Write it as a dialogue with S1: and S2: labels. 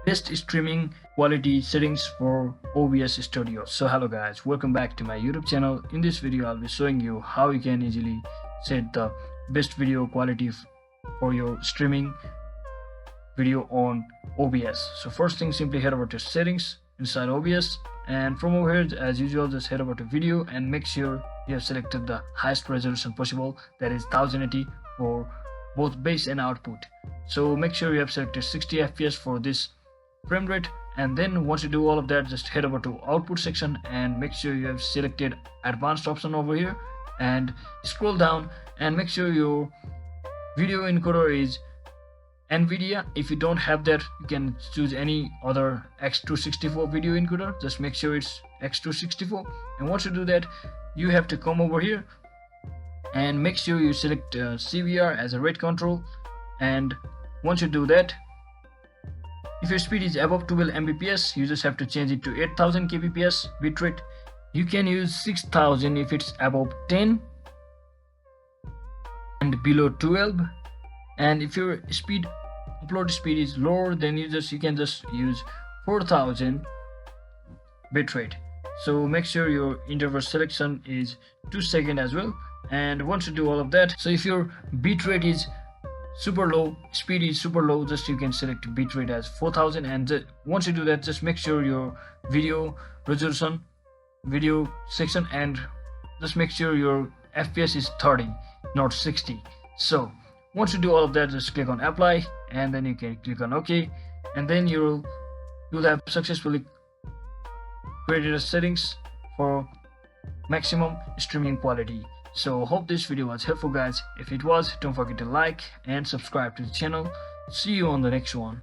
S1: best streaming quality settings for OBS Studio. So hello guys, welcome back to my YouTube channel. In this video I'll be showing you how you can easily set the best video quality for your streaming video on OBS. So first thing, simply head over to settings inside OBS, and from over here as usual just head over to video and make sure you have selected the highest resolution possible, that is 1080 for both base and output. So make sure you have selected 60 fps for this frame rate, and then once you do all of that, just head over to output section and make sure you have selected advanced option over here and scroll down and make sure your video encoder is NVIDIA. If you don't have that, you can choose any other X264 video encoder. Just make sure it's X264, and once you do that, you have to come over here and make sure you select CVR as a rate control. And once you do that, if your speed is above 12 Mbps, you just have to change it to 8000 kbps bitrate. You can use 6000 if it's above 10 and below 12, and if your upload speed is lower, then you can just use 4000 bitrate. So make sure your interval selection is 2 seconds as well. And once you do all of that, so if your bitrate is super low, speed is super low, just you can select bitrate as 4000, and once you do that, just make sure your video resolution, video section, and just make sure your fps is 30, not 60. So once you do all of that, just click on apply, and then you can click on OK, and then you'll have successfully created a settings for maximum streaming quality. So hope this video was helpful guys. If it was, don't forget to like and subscribe to the channel. See you on the next one.